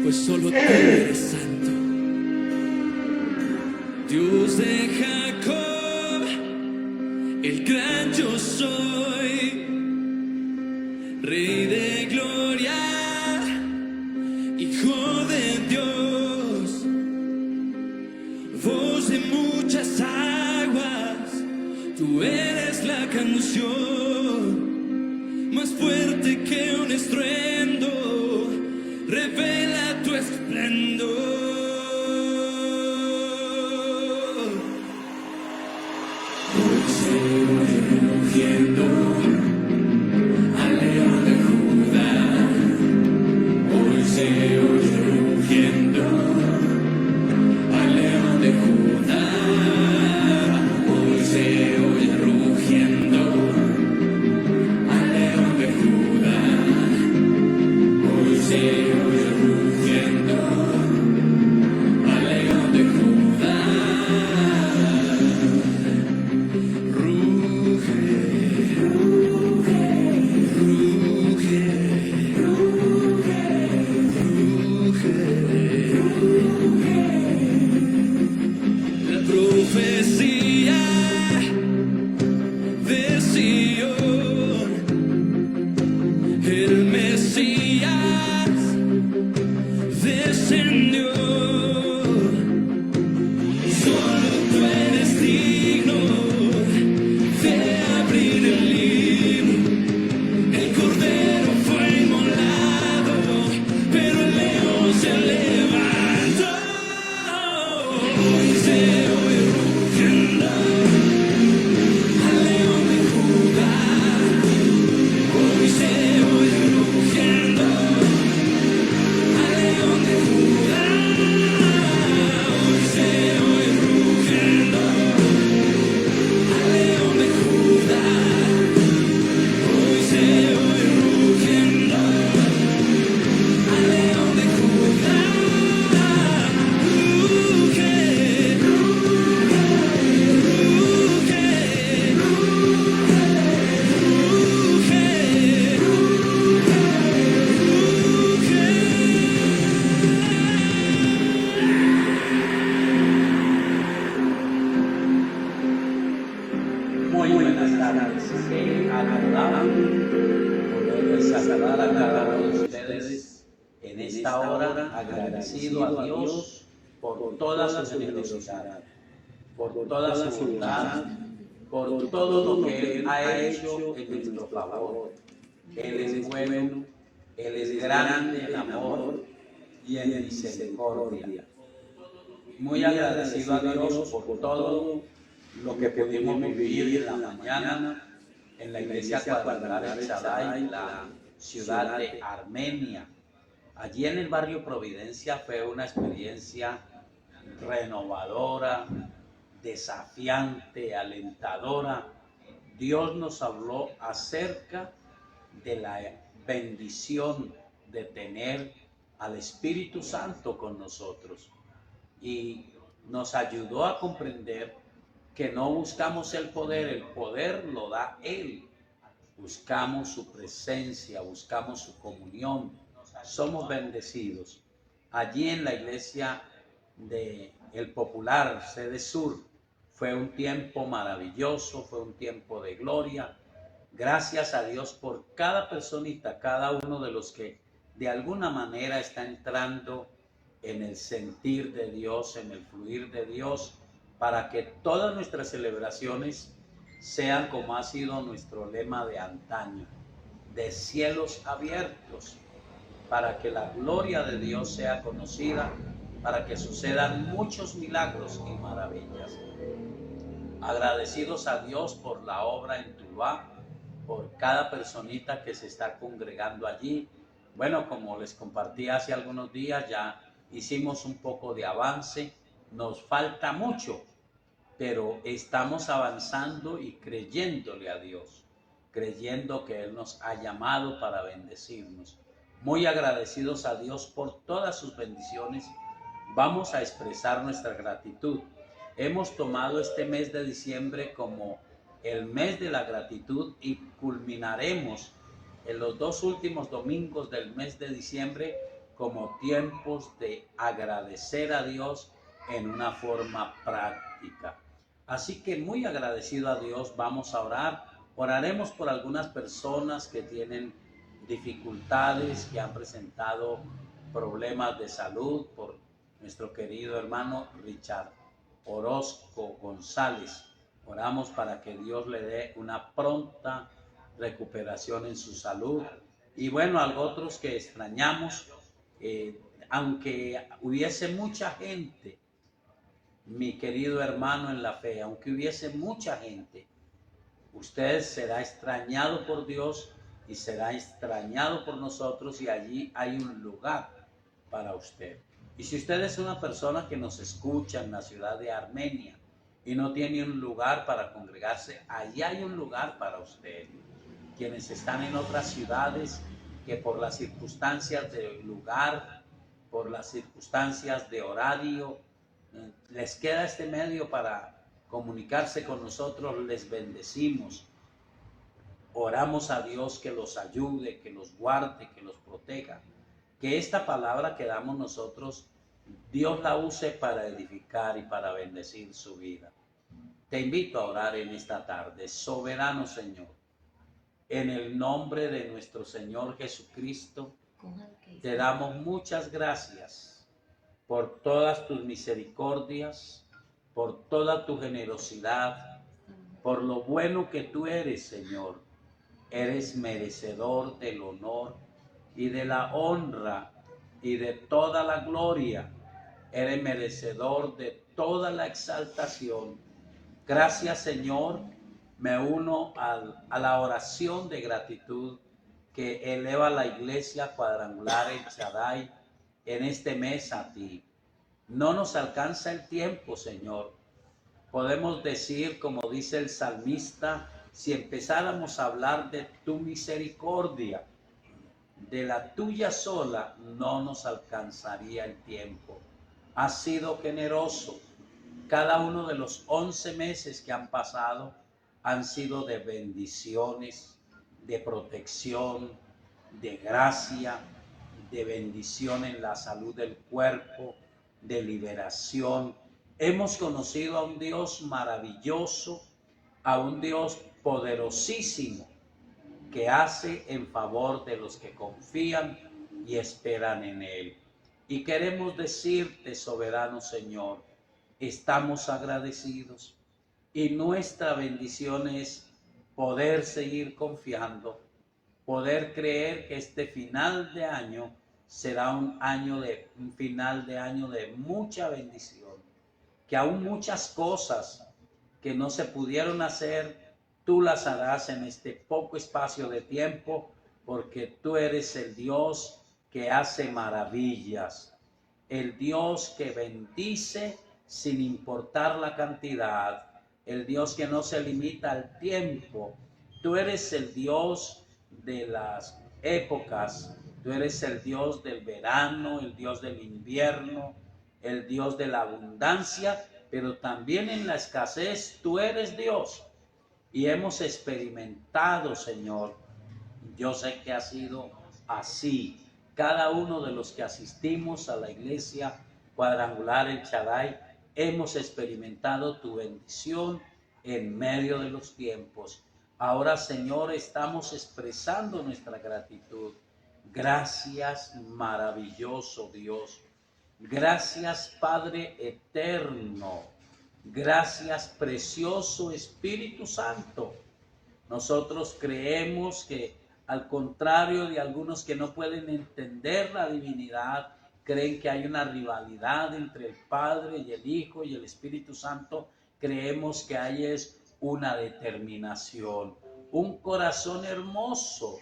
pues solo tú eres santo. Dios de Jacob, el gran yo soy, Rey de gloria, Hijo de Dios, voz de muchas aguas, tú eres la canción más fuerte que un estruendo, revela tu esplendor. Hoy se oye rugiendo al león de Judá, hoy se oye rugiendo al león de Judá, hoy se oye rugiendo al león de Judá, hoy se oye rugiendo al león de Judá. Ruge, ruge, ruge, ruge, ruge. La profecía de Sion, el Mesías descendió. Solo tú eres digno de abrir el libro. El cordero fue inmolado, pero el león se levantó. Hoy se oye rugiendo al león de Judá, hoy se oye rugiendo al león de Judá, hoy se oye rugiendo al león de Judá, hoy se oye rugiendo al león de Judá. Ruge, ruge, ruge, Muy buenas tardes, qué agradable poder saludar a cada uno de ustedes en esta hora, agradecido a Dios por toda su generosidad, por toda su bondad, por todo lo que Él ha hecho en nuestro favor. Él es bueno, Él es grande en amor y en misericordia. Muy agradecido a Dios por todo lo que pudimos vivir en la mañana en la iglesia cuadrangular El Shaddai, la ciudad de Armenia. Allí en el barrio Providencia fue una experiencia renovadora, desafiante, alentadora. Dios nos habló acerca de la bendición de tener al Espíritu Santo con nosotros y nos ayudó a comprender que no buscamos el poder lo da Él. Buscamos su presencia, buscamos su comunión, somos bendecidos. Allí en la iglesia de El Popular, sede sur, fue un tiempo maravilloso, fue un tiempo de gloria. Gracias a Dios por cada personita, cada uno de los que de alguna manera está entrando en el sentir de Dios, en el fluir de Dios, para que todas nuestras celebraciones sean como ha sido nuestro lema de antaño, de cielos abiertos, para que la gloria de Dios sea conocida, para que sucedan muchos milagros y maravillas. Agradecidos a Dios por la obra en Tuluá, por cada personita que se está congregando allí. Bueno, como les compartí hace algunos días, ya hicimos un poco de avance, nos falta mucho, pero estamos avanzando y creyéndole a Dios, creyendo que Él nos ha llamado para bendecirnos. Muy agradecidos a Dios por todas sus bendiciones, vamos a expresar nuestra gratitud. Hemos tomado este mes de diciembre como el mes de la gratitud y culminaremos en los 2 últimos domingos del mes de diciembre como tiempos de agradecer a Dios en una forma práctica. Así que muy agradecido a Dios, vamos a orar. Oraremos por algunas personas que tienen dificultades, que han presentado problemas de salud, por nuestro querido hermano Richard Orozco González. Oramos para que Dios le dé una pronta recuperación en su salud. Y bueno, a otros que extrañamos, aunque hubiese mucha gente, mi querido hermano en la fe, aunque hubiese mucha gente, usted será extrañado por Dios y será extrañado por nosotros, y allí hay un lugar para usted. Y si usted es una persona que nos escucha en la ciudad de Armenia y no tiene un lugar para congregarse, allí hay un lugar para usted. Quienes están en otras ciudades que por las circunstancias del lugar, por las circunstancias de horario, les queda este medio para comunicarse con nosotros, les bendecimos. Oramos a Dios que los ayude, que los guarde, que los proteja. Que esta palabra que damos nosotros, Dios la use para edificar y para bendecir su vida. Te invito a orar en esta tarde. Soberano Señor, en el nombre de nuestro Señor Jesucristo, te damos muchas gracias por todas tus misericordias, por toda tu generosidad, por lo bueno que tú eres, Señor. Eres merecedor del honor y de la honra y de toda la gloria. Eres merecedor de toda la exaltación. Gracias, Señor. Me uno a la oración de gratitud que eleva la Iglesia Cuadrangular El Shaddai en este mes a ti. No nos alcanza el tiempo, Señor. Podemos decir, como dice el salmista, si empezáramos a hablar de tu misericordia, de la tuya sola, no nos alcanzaría el tiempo. Has sido generoso. Cada uno de los 11 meses que han pasado han sido de bendiciones, de protección, de gracia, de bendición en la salud del cuerpo, de liberación. Hemos conocido a un Dios maravilloso, a un Dios poderosísimo, que hace en favor de los que confían y esperan en Él. Y queremos decirte, soberano Señor, estamos agradecidos, y nuestra bendición es poder seguir confiando, poder creer que este final de año será un final de año de mucha bendición, que aún muchas cosas que no se pudieron hacer, tú las harás en este poco espacio de tiempo, porque tú eres el Dios que hace maravillas, el Dios que bendice sin importar la cantidad, el Dios que no se limita al tiempo. Tú eres el Dios de las épocas, tú eres el Dios del verano, el Dios del invierno, el Dios de la abundancia, pero también en la escasez tú eres Dios. Y hemos experimentado, Señor, yo sé que ha sido así. Cada uno de los que asistimos a la Iglesia Cuadrangular El Shaddai, hemos experimentado tu bendición en medio de los tiempos. Ahora, Señor, estamos expresando nuestra gratitud. Gracias, maravilloso Dios. Gracias, Padre eterno. Gracias, precioso Espíritu Santo. Nosotros creemos que, al contrario de algunos que no pueden entender la divinidad, creen que hay una rivalidad entre el Padre y el Hijo y el Espíritu Santo, creemos que hay es una determinación, un corazón hermoso,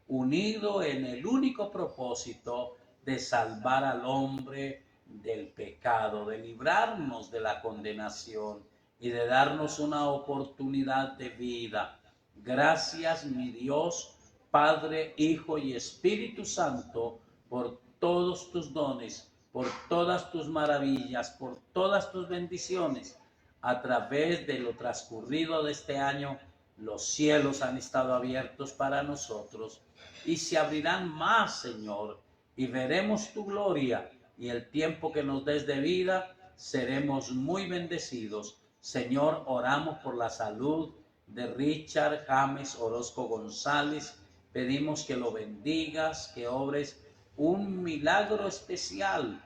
unido en el único propósito de salvar al hombre del pecado, de librarnos de la condenación y de darnos una oportunidad de vida. Gracias, mi Dios, Padre, Hijo y Espíritu Santo, por todos tus dones, por todas tus maravillas, por todas tus bendiciones. A través de lo transcurrido de este año, los cielos han estado abiertos para nosotros y se abrirán más, Señor. y veremos tu gloria, y el tiempo que nos des de vida seremos muy bendecidos. Señor, oramos por la salud de Richard James Orozco González. Pedimos que lo bendigas, que obres un milagro especial,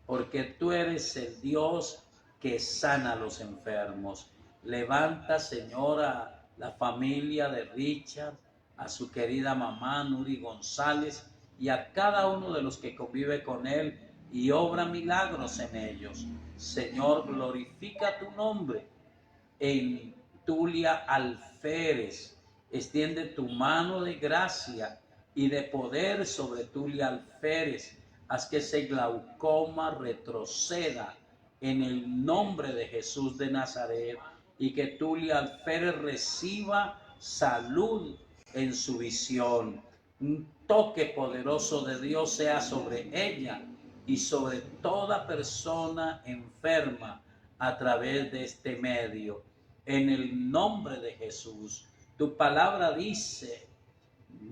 porque tú eres el Dios que sana a los enfermos. Levanta, Señor, a la familia de Richard, a su querida mamá Nuri González y a cada uno de los que convive con él, y obra milagros en ellos. Señor, glorifica tu nombre en Tulia Alférez. Extiende tu mano de gracia y de poder sobre Tulia Alférez. Haz que ese glaucoma retroceda en el nombre de Jesús de Nazaret, y que Tulia Alférez reciba salud en su visión. Un toque poderoso de Dios sea sobre ella y sobre toda persona enferma a través de este medio. En el nombre de Jesús. Tu palabra dice,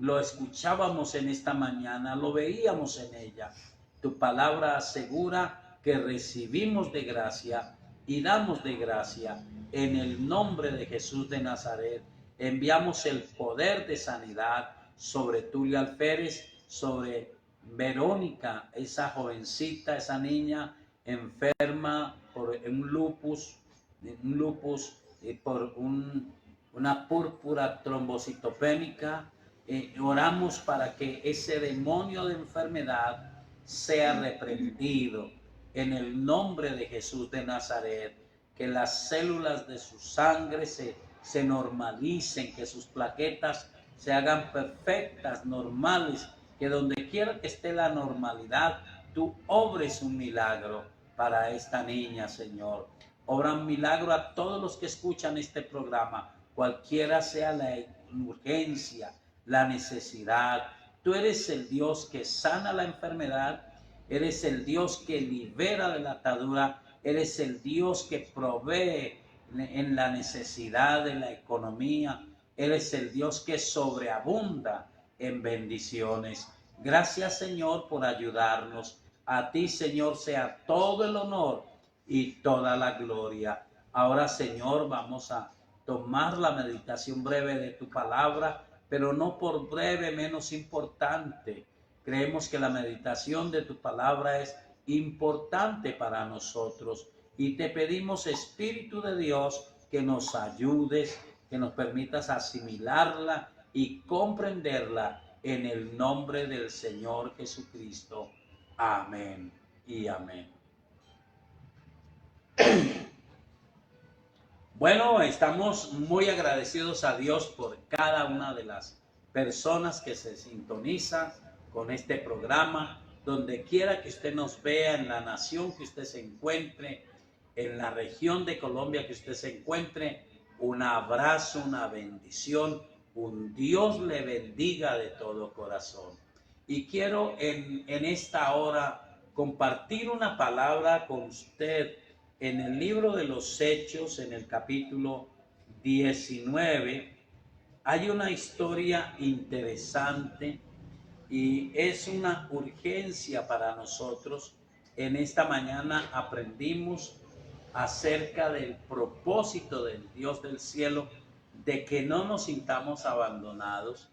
lo escuchábamos en esta mañana, lo veíamos en ella. Tu palabra asegura que recibimos de gracia y damos de gracia. En el nombre de Jesús de Nazaret, enviamos el poder de sanidad sobre Tulia Alférez, sobre Verónica, esa jovencita, esa niña enferma por un lupus, por una púrpura trombocitopénica. Oramos para que ese demonio de enfermedad sea reprendido en el nombre de Jesús de Nazaret, que las células de su sangre se normalicen, que sus plaquetas se hagan perfectas, normales, que donde quiera que esté la normalidad, tú obres un milagro para esta niña, Señor. Obra un milagro a todos los que escuchan este programa, cualquiera sea la urgencia, la necesidad. Tú eres el Dios que sana la enfermedad, eres el Dios que libera de la atadura, eres el Dios que provee en la necesidad de la economía, eres el Dios que sobreabunda en bendiciones. Gracias, Señor, por ayudarnos. A ti, Señor, sea todo el honor y toda la gloria. Ahora, Señor, vamos a tomar la meditación breve de tu palabra, pero no por breve menos importante. Creemos que la meditación de tu palabra es importante para nosotros, y te pedimos, Espíritu de Dios, que nos ayudes, que nos permitas asimilarla y comprenderla en el nombre del Señor Jesucristo. Amén y amén. Bueno, estamos muy agradecidos a Dios por cada una de las personas que se sintonizan con este programa, donde quiera que usted nos vea, en la nación que usted se encuentre, en la región de Colombia que usted se encuentre. Un abrazo, una bendición, un Dios le bendiga de todo corazón. Y quiero en esta hora compartir una palabra con usted en el libro de los Hechos, en el capítulo 19. Hay una historia interesante y es una urgencia para nosotros. En esta mañana aprendimos acerca del propósito del Dios del cielo, de que no nos sintamos abandonados,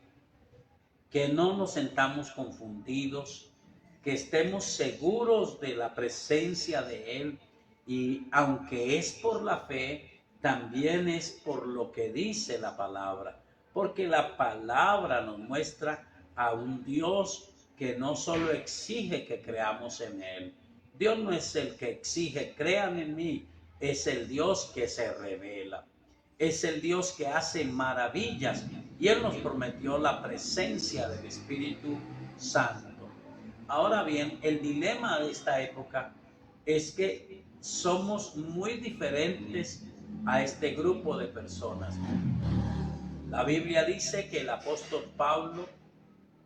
que no nos sintamos confundidos, que estemos seguros de la presencia de Él, y aunque es por la fe, también es por lo que dice la palabra, porque la palabra nos muestra a un Dios que no solo exige que creamos en Él. Dios no es el que exige, crean en mí, es el Dios que se revela, es el Dios que hace maravillas, y Él nos prometió la presencia del Espíritu Santo. Ahora bien, el dilema de esta época es que somos muy diferentes a este grupo de personas. La Biblia dice que el apóstol Pablo,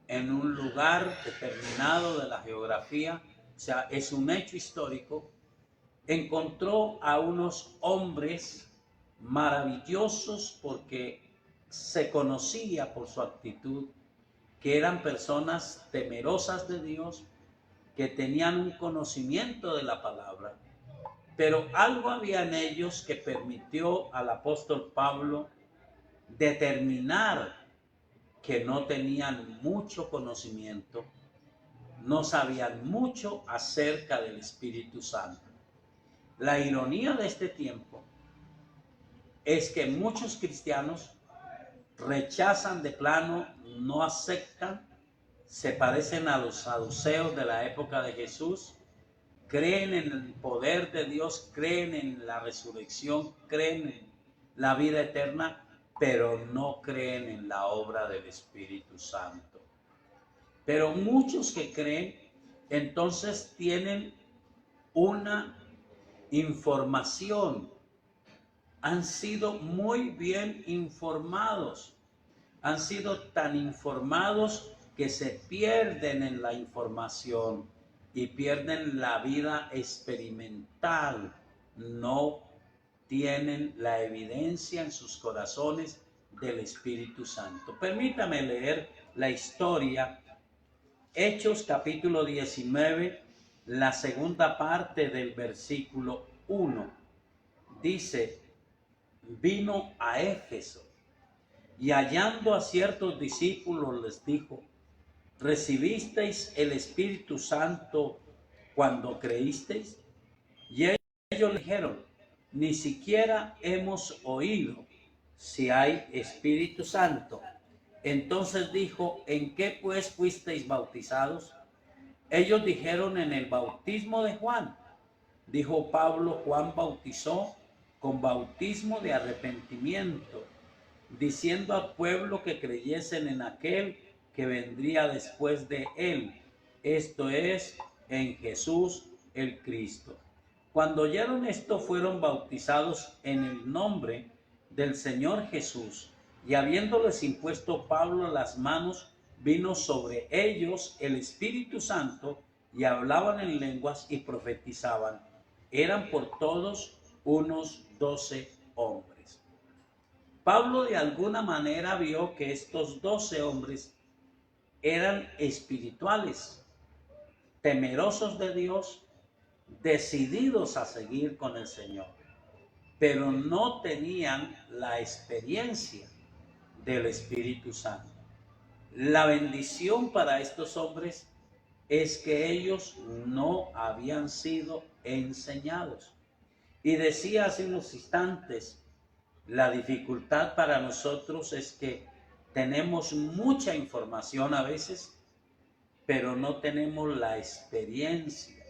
en un lugar determinado de la geografía, o sea, es un hecho histórico, encontró a unos hombres maravillosos, porque se conocía por su actitud que eran personas temerosas de Dios, que tenían un conocimiento de la palabra, pero algo había en ellos que permitió al apóstol Pablo determinar que no tenían mucho conocimiento, no sabían mucho acerca del Espíritu Santo. La ironía de este tiempo es que muchos cristianos rechazan de plano, no aceptan, se parecen a los saduceos de la época de Jesús, creen en el poder de Dios, creen en la resurrección, creen en la vida eterna, pero no creen en la obra del Espíritu Santo. Pero muchos que creen, entonces tienen una información, han sido muy bien informados, han sido tan informados que se pierden en la información y pierden la vida experimental, no tienen la evidencia en sus corazones del Espíritu Santo. Permítame leer la historia, Hechos capítulo 19, la segunda parte del versículo 1. Dice: vino a Éfeso y hallando a ciertos discípulos les dijo: ¿recibisteis el Espíritu Santo cuando creísteis? Y ellos le dijeron: ni siquiera hemos oído si hay Espíritu Santo. Entonces dijo: ¿en qué pues fuisteis bautizados? Ellos dijeron: en el bautismo de Juan. Dijo Pablo: Juan bautizó con bautismo de arrepentimiento, diciendo al pueblo que creyesen en aquel que vendría después de él, esto es, en Jesús el Cristo. Cuando oyeron esto, fueron bautizados en el nombre del Señor Jesús, y habiéndoles impuesto Pablo las manos, vino sobre ellos el Espíritu Santo, y hablaban en lenguas y profetizaban. Eran por todos unos 12 hombres. Pablo de alguna manera vio que estos 12 hombres eran espirituales, temerosos de Dios, decididos a seguir con el Señor, pero no tenían la experiencia del Espíritu Santo. La bendición para estos hombres es que ellos no habían sido enseñados. Y decía hace unos instantes, la dificultad para nosotros es que tenemos mucha información a veces, pero no tenemos la experiencia.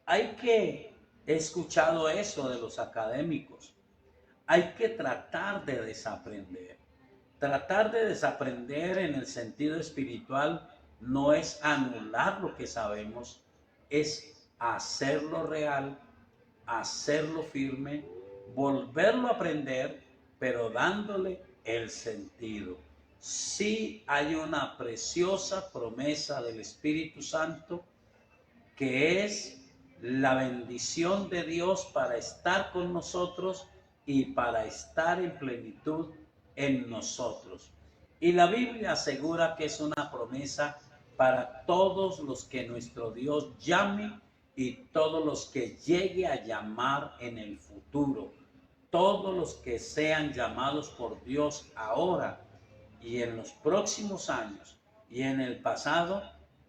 He escuchado eso de los académicos. Hay que tratar de desaprender. Tratar de desaprender en el sentido espiritual no es anular lo que sabemos, es hacerlo real, hacerlo firme, volverlo a aprender, pero dándole el sentido. Sí hay una preciosa promesa del Espíritu Santo, que es la bendición de Dios para estar con nosotros y para estar en plenitud en nosotros. Y la Biblia asegura que es una promesa para todos los que nuestro Dios llame y todos los que llegue a llamar en el futuro. Todos los que sean llamados por Dios ahora y en los próximos años y en el pasado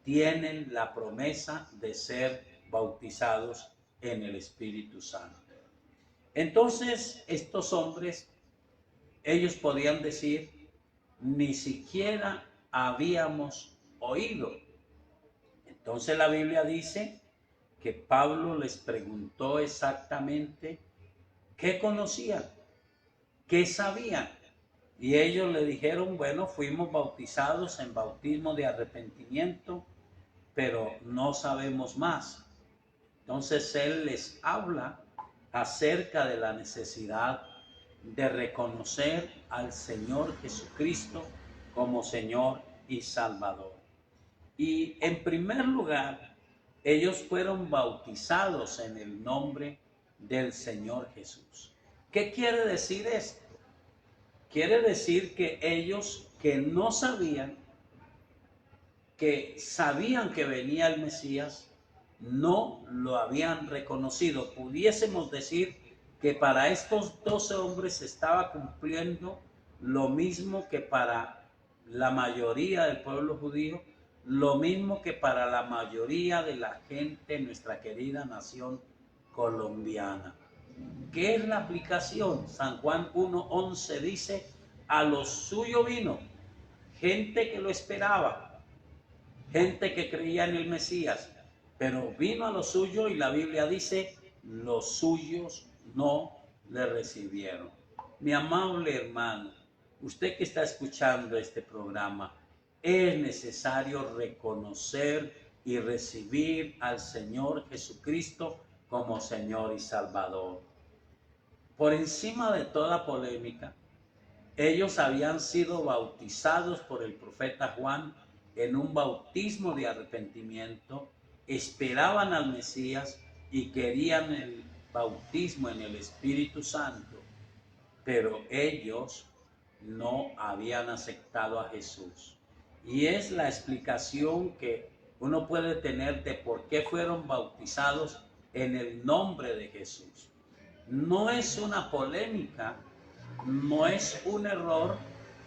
tienen la promesa de ser bautizados en el Espíritu Santo. Entonces, estos hombres, ellos podían decir: ni siquiera habíamos oído. Entonces la Biblia dice que Pablo les preguntó exactamente qué conocían, qué sabían. Y ellos le dijeron: bueno, fuimos bautizados en bautismo de arrepentimiento, pero no sabemos más. Entonces él les habla acerca de la necesidad de reconocer al Señor Jesucristo como Señor y Salvador. Y en primer lugar, ellos fueron bautizados en el nombre del Señor Jesús. ¿Qué quiere decir esto? Quiere decir que ellos que no sabían, que sabían que venía el Mesías, no lo habían reconocido. Pudiésemos decir que para estos 12 hombres se estaba cumpliendo lo mismo que para la mayoría del pueblo judío, lo mismo que para la mayoría de la gente en nuestra querida nación colombiana. ¿Qué es la aplicación? San Juan 1:11 dice, a lo suyo vino, gente que lo esperaba, gente que creía en el Mesías, pero vino a lo suyo y la Biblia dice, los suyos no le recibieron. Mi amable hermano, usted que está escuchando este programa, es necesario reconocer y recibir al Señor Jesucristo como Señor y Salvador. Por encima de toda polémica, ellos habían sido bautizados por el profeta Juan en un bautismo de arrepentimiento, esperaban al Mesías y querían el bautismo en el Espíritu Santo, pero ellos no habían aceptado a Jesús. Y es la explicación que uno puede tener de por qué fueron bautizados en el nombre de Jesús. No es una polémica, no es un error,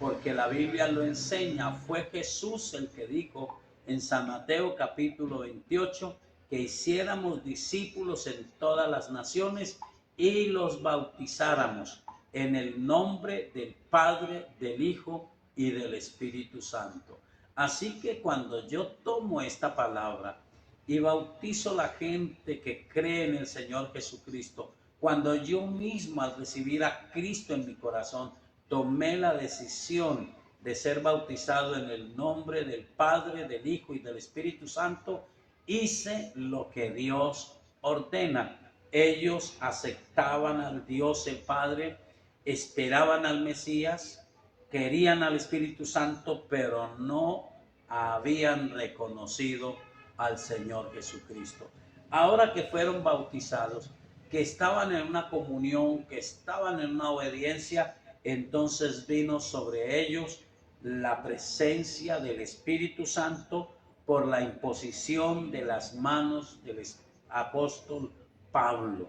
porque la Biblia lo enseña. Fue Jesús el que dijo en San Mateo capítulo 28 que hiciéramos discípulos en todas las naciones y los bautizáramos en el nombre del Padre, del Hijo y del Espíritu Santo. Así que cuando yo tomo esta palabra y bautizo a la gente que cree en el Señor Jesucristo, cuando yo mismo al recibir a Cristo en mi corazón, tomé la decisión de ser bautizado en el nombre del Padre, del Hijo y del Espíritu Santo, hice lo que Dios ordena. Ellos aceptaban al Dios el Padre, esperaban al Mesías, querían al Espíritu Santo, pero no habían reconocido al Señor Jesucristo. Ahora que fueron bautizados, que estaban en una comunión, que estaban en una obediencia, entonces vino sobre ellos la presencia del Espíritu Santo por la imposición de las manos del apóstol Pablo.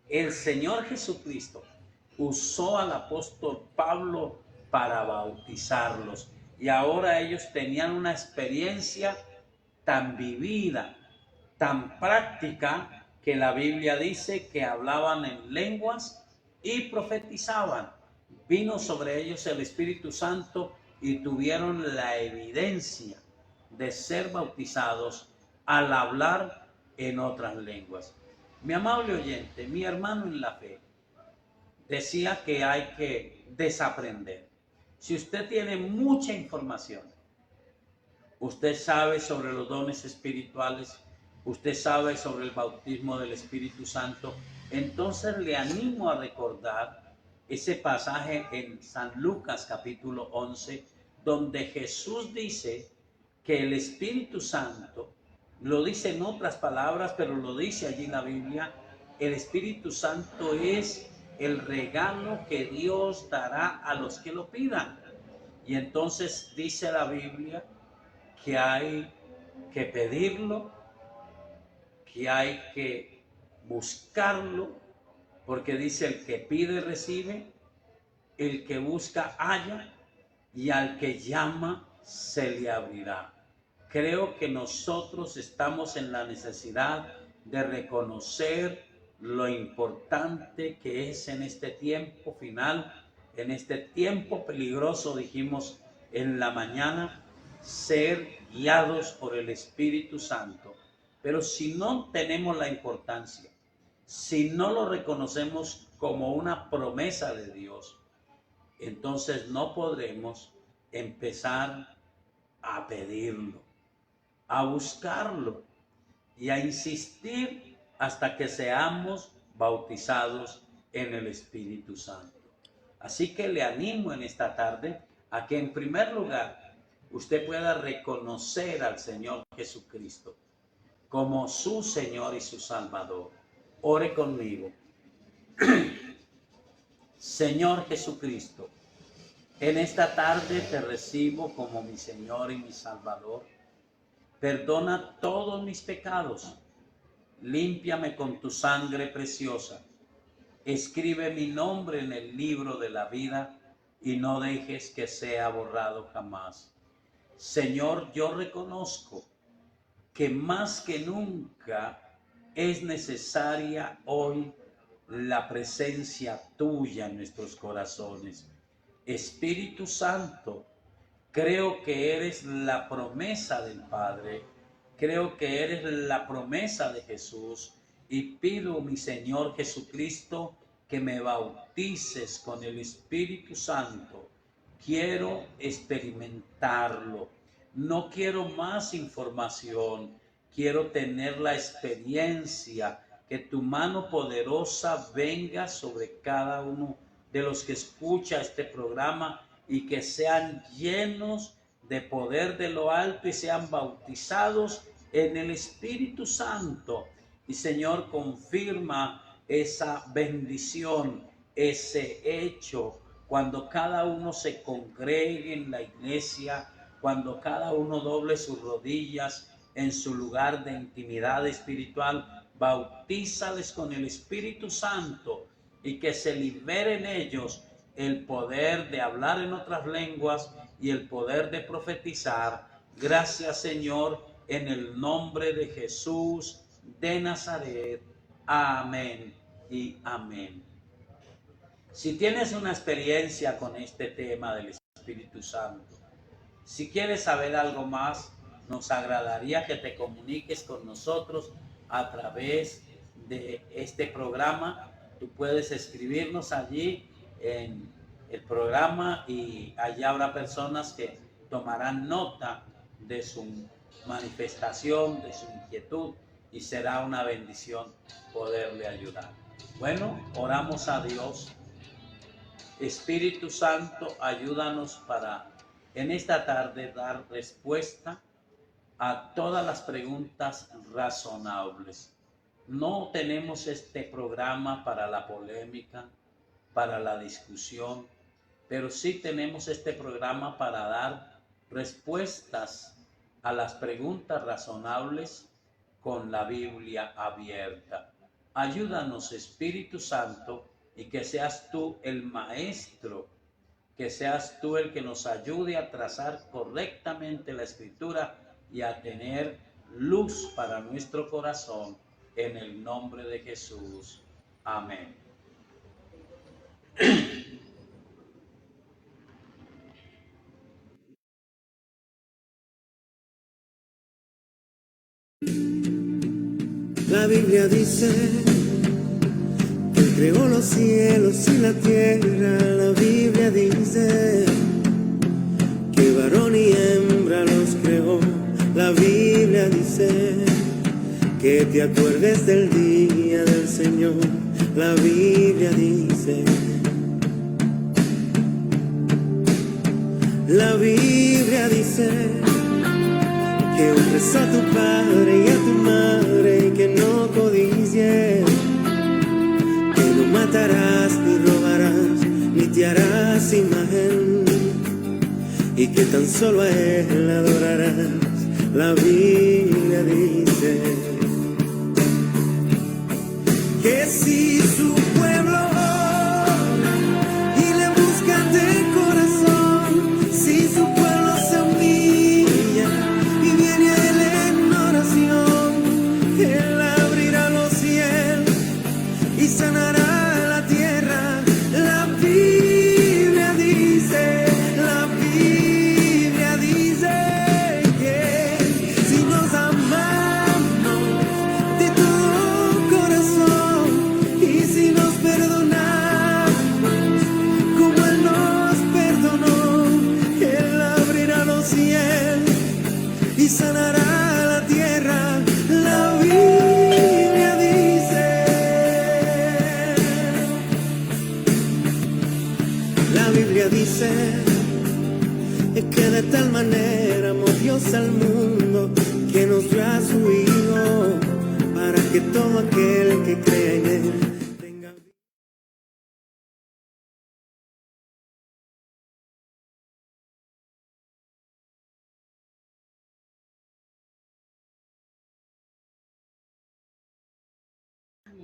El Señor Jesucristo usó al apóstol Pablo para bautizarlos y ahora ellos tenían una experiencia tan vivida, tan práctica, que la Biblia dice que hablaban en lenguas y profetizaban. Vino sobre ellos el Espíritu Santo y tuvieron la evidencia de ser bautizados al hablar en otras lenguas. Mi amable oyente, mi hermano en la fe, decía que hay que desaprender. Si usted tiene mucha información, usted sabe sobre los dones espirituales, usted sabe sobre el bautismo del Espíritu Santo, entonces le animo a recordar ese pasaje en San Lucas capítulo 11, donde Jesús dice que el Espíritu Santo, lo dice en otras palabras, pero lo dice allí en la Biblia, el Espíritu Santo es el regalo que Dios dará a los que lo pidan. Y entonces dice la Biblia que hay que pedirlo, que hay que buscarlo, porque dice el que pide recibe, el que busca halla y al que llama se le abrirá. Creo que nosotros estamos en la necesidad de reconocer lo importante que es en este tiempo final, en este tiempo peligroso, dijimos en la mañana, ser guiados por el Espíritu Santo. Pero si no tenemos la importancia, si no lo reconocemos como una promesa de Dios, entonces no podremos empezar a pedirlo, a buscarlo y a insistir hasta que seamos bautizados en el Espíritu Santo. Así que le animo en esta tarde a que en primer lugar usted pueda reconocer al Señor Jesucristo como su Señor y su Salvador. Ore conmigo. Señor Jesucristo, en esta tarde te recibo como mi Señor y mi Salvador. Perdona todos mis pecados. límpiame con tu sangre preciosa. Escribe mi nombre en el libro de la vida y no dejes que sea borrado jamás. Señor, yo reconozco que más que nunca es necesaria hoy la presencia tuya en nuestros corazones. Espíritu Santo, creo que eres la promesa del Padre, creo que eres la promesa de Jesús y pido, mi Señor Jesucristo, que me bautices con el Espíritu Santo. Quiero experimentarlo, no quiero más información, quiero tener la experiencia, que tu mano poderosa venga sobre cada uno de los que escucha este programa y que sean llenos de poder de lo alto y sean bautizados en el Espíritu Santo. Y Señor, confirma esa bendición, ese hecho, cuando cada uno se congregue en la iglesia, cuando cada uno doble sus rodillas en su lugar de intimidad espiritual, bautízales con el Espíritu Santo y que se libere en ellos el poder de hablar en otras lenguas y el poder de profetizar. Gracias, Señor, en el nombre de Jesús de Nazaret. Amén y amén. Si tienes una experiencia con este tema del Espíritu Santo, si quieres saber algo más, nos agradaría que te comuniques con nosotros a través de este programa. Tú puedes escribirnos allí en el programa y allá habrá personas que tomarán nota de su manifestación, de su inquietud, y será una bendición poderle ayudar. Bueno, oramos a Dios. Espíritu Santo, ayúdanos para en esta tarde dar respuesta a todas las preguntas razonables. No tenemos este programa para la polémica, para la discusión, pero sí tenemos este programa para dar respuestas a las preguntas razonables con la Biblia abierta. Ayúdanos, Espíritu Santo, y que seas tú el maestro, que seas tú el que nos ayude a trazar correctamente la Escritura y a tener luz para nuestro corazón, en el nombre de Jesús. Amén. La Biblia dice que creó los cielos y la tierra. La Biblia dice que varón y hembra los creó. La Biblia dice que te acuerdes del día del Señor. La Biblia dice, la Biblia dice que honres a tu padre y a tu madre, que no codicies, que no matarás ni robarás, ni te harás imagen, y que tan solo a él adorarás. La Biblia dice que si su pueblo y le buscan de corazón, si su pueblo se humilla y viene a él en oración, él abrirá los cielos y sanará la tierra. La Biblia dice, la Biblia dice que si nos amamos de todo corazón y si nos perdonamos como él nos perdonó, él abrirá los cielos y sanará la tierra. La Biblia dice, la Biblia dice que de tal manera amó Dios al mundo que nos dio a su Hijo, para que todo aquel que crea en él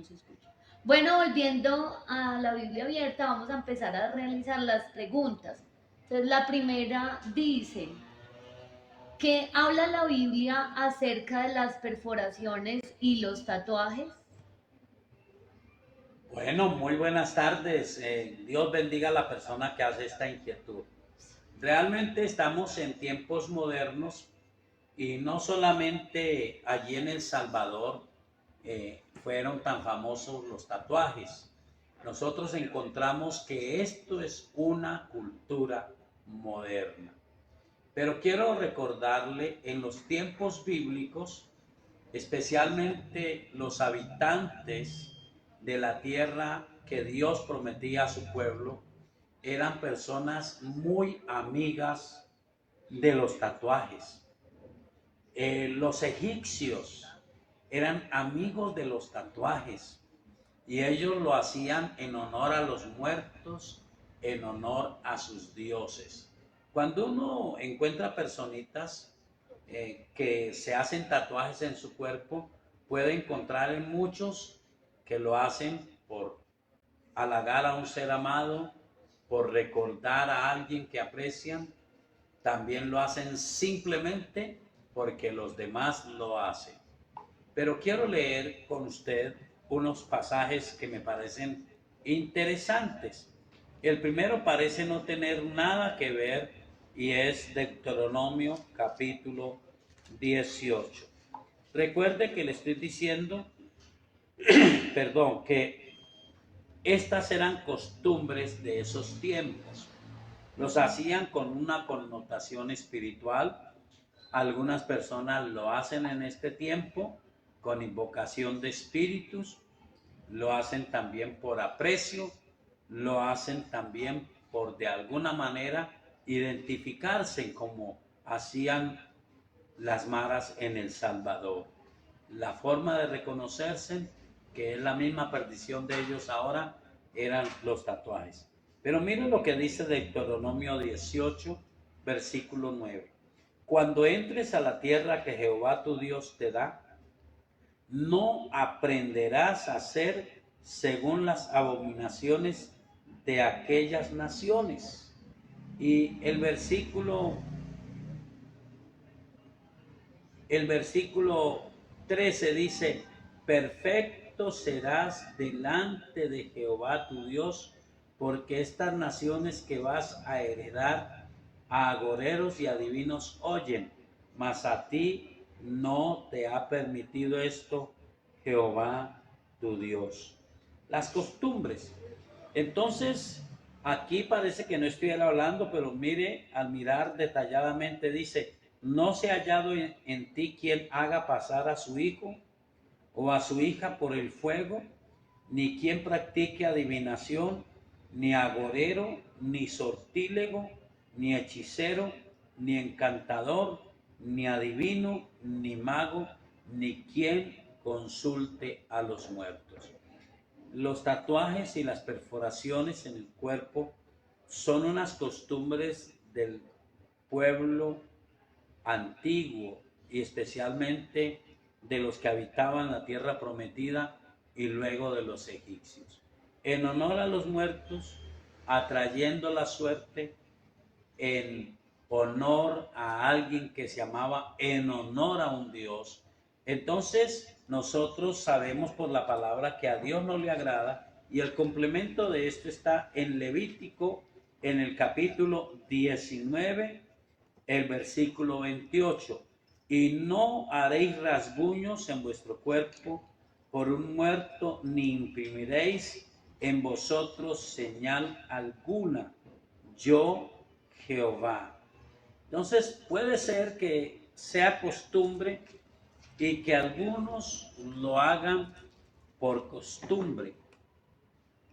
no se escucha. Bueno, volviendo a la Biblia abierta, vamos a empezar a realizar las preguntas. Entonces, la primera dice, ¿qué habla la Biblia acerca de las perforaciones y los tatuajes? Bueno, muy buenas tardes. Dios bendiga a la persona que hace esta inquietud. Realmente estamos en tiempos modernos y no solamente allí en El Salvador fueron tan famosos los tatuajes. Nosotros encontramos que esto es una cultura moderna. Pero quiero recordarle, en los tiempos bíblicos, especialmente los habitantes de la tierra que Dios prometía a su pueblo, eran personas muy amigas de los tatuajes. Los egipcios eran amigos de los tatuajes y ellos lo hacían en honor a los muertos, en honor a sus dioses. Cuando uno encuentra personitas que se hacen tatuajes en su cuerpo, puede encontrar en muchos que lo hacen por halagar a un ser amado, por recordar a alguien que aprecian. También lo hacen simplemente porque los demás lo hacen. Pero quiero leer con usted unos pasajes que me parecen interesantes. El primero parece no tener nada que ver y es Deuteronomio capítulo 18. Recuerde que le estoy diciendo, que estas eran costumbres de esos tiempos. Los hacían con una connotación espiritual. Algunas personas lo hacen en este tiempo con invocación de espíritus, lo hacen también por aprecio, lo hacen también por de alguna manera identificarse como hacían las maras en El Salvador. La forma de reconocerse, que es la misma perdición de ellos ahora, eran los tatuajes. Pero miren lo que dice Deuteronomio 18, versículo 9. Cuando entres a la tierra que Jehová tu Dios te da, no aprenderás a hacer según las abominaciones de aquellas naciones. Y el versículo 13 dice, perfecto serás delante de Jehová tu Dios, porque estas naciones que vas a heredar a agoreros y adivinos oyen, mas a ti no te ha permitido esto Jehová tu Dios. Las costumbres. Entonces, aquí parece que no estuviera hablando, pero mire, al mirar detalladamente dice, no se ha hallado en ti quien haga pasar a su hijo o a su hija por el fuego, ni quien practique adivinación, ni agorero, ni sortílego, ni hechicero, ni encantador, ni adivino, ni mago, ni quien consulte a los muertos. Los tatuajes y las perforaciones en el cuerpo son unas costumbres del pueblo antiguo y especialmente de los que habitaban la tierra prometida y luego de los egipcios. En honor a los muertos, atrayendo la suerte, en honor a alguien que se amaba, en honor a un Dios. Entonces nosotros sabemos por la palabra que a Dios no le agrada, y el complemento de esto está en Levítico, en el capítulo 19, el versículo 28. Y no haréis rasguños en vuestro cuerpo por un muerto, ni imprimiréis en vosotros señal alguna. Yo, Jehová. Entonces puede ser que sea costumbre y que algunos lo hagan por costumbre,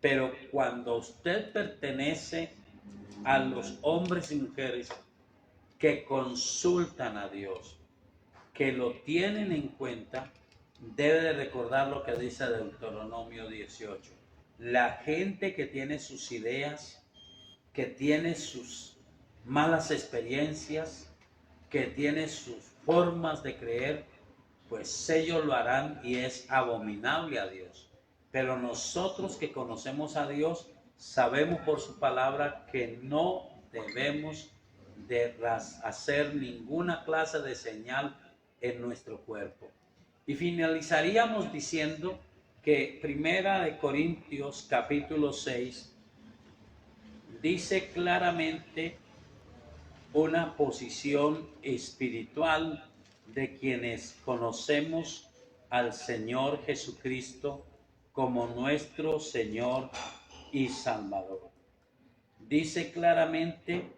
pero cuando usted pertenece a los hombres y mujeres que consultan a Dios, que lo tienen en cuenta, debe de recordar lo que dice Deuteronomio 18. La gente que tiene sus ideas, que tiene sus malas experiencias, que tiene sus formas de creer, pues ellos lo harán y es abominable a Dios. Pero nosotros que conocemos a Dios, sabemos por su palabra que no debemos de hacer ninguna clase de señal en nuestro cuerpo. Y finalizaríamos diciendo que Primera de Corintios capítulo 6 dice claramente una posición espiritual de quienes conocemos al Señor Jesucristo como nuestro Señor y Salvador. Dice claramente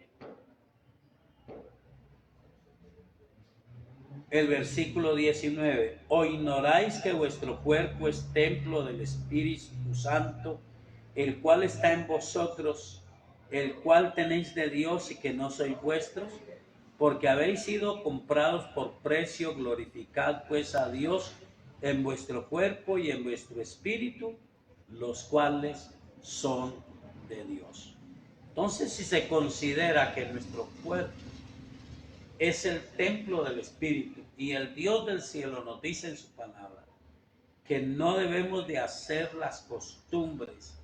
el versículo 19: ¿O ignoráis que vuestro cuerpo es templo del Espíritu Santo, el cual está en vosotros, el cual tenéis de Dios y que no sois vuestros? Porque habéis sido comprados por precio. Glorificad pues a Dios en vuestro cuerpo y en vuestro espíritu, los cuales son de Dios. Entonces, si se considera que nuestro cuerpo es el templo del Espíritu y el Dios del cielo nos dice en su palabra que no debemos de hacer las costumbres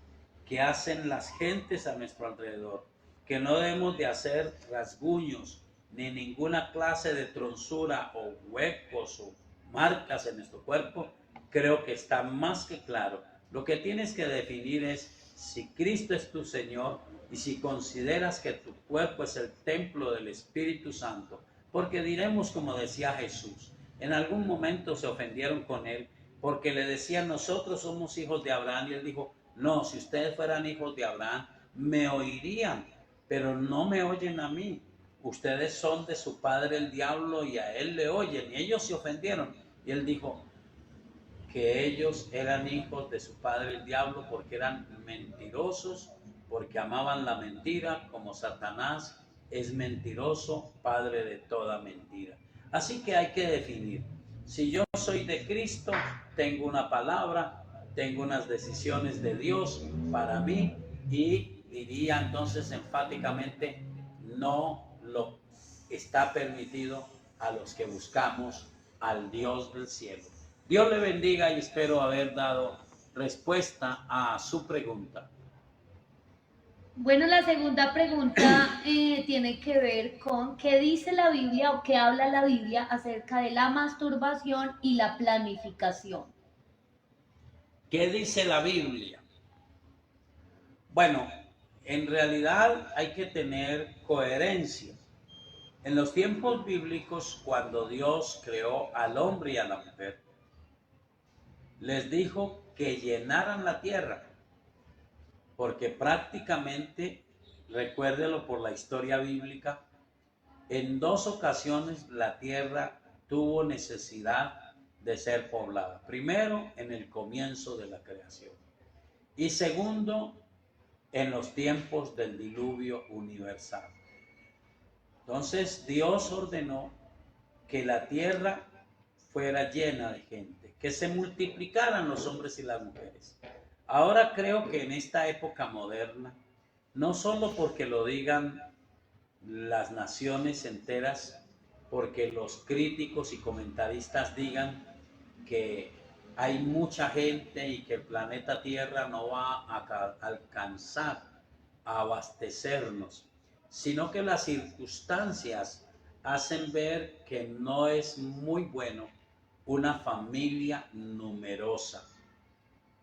que hacen las gentes a nuestro alrededor, que no debemos de hacer rasguños ni ninguna clase de tronzura o huecos o marcas en nuestro cuerpo, creo que está más que claro. Lo que tienes que definir es si Cristo es tu Señor y si consideras que tu cuerpo es el templo del Espíritu Santo. Porque diremos, como decía Jesús, en algún momento se ofendieron con él porque le decían: nosotros somos hijos de Abraham, y él dijo: no, si ustedes fueran hijos de Abraham me oirían, pero no me oyen a mí. Ustedes son de su padre el diablo y a él le oyen. Y ellos se ofendieron. Y él dijo que ellos eran hijos de su padre el diablo porque eran mentirosos, porque amaban la mentira, como Satanás es mentiroso, padre de toda mentira. Así que hay que definir. Si yo soy de Cristo, tengo una palabra, tengo unas decisiones de Dios para mí, y diría entonces enfáticamente: no lo está permitido a los que buscamos al Dios del cielo. Dios le bendiga y espero haber dado respuesta a su pregunta. Bueno, la segunda pregunta tiene que ver con qué dice la Biblia o qué habla la Biblia acerca de la masturbación y la planificación. ¿Qué dice la Biblia? Bueno, en realidad hay que tener coherencia. En los tiempos bíblicos, cuando Dios creó al hombre y a la mujer, les dijo que llenaran la tierra, porque prácticamente, recuérdelo por la historia bíblica, en 2 ocasiones la tierra tuvo necesidad de ser poblada. Primero, en el comienzo de la creación, y segundo, en los tiempos del diluvio universal. Entonces Dios ordenó que la tierra fuera llena de gente, que se multiplicaran los hombres y las mujeres. Ahora creo que en esta época moderna, no solo porque lo digan las naciones enteras, porque los críticos y comentaristas digan que hay mucha gente y que el planeta Tierra no va a alcanzar a abastecernos, sino que las circunstancias hacen ver que no es muy bueno una familia numerosa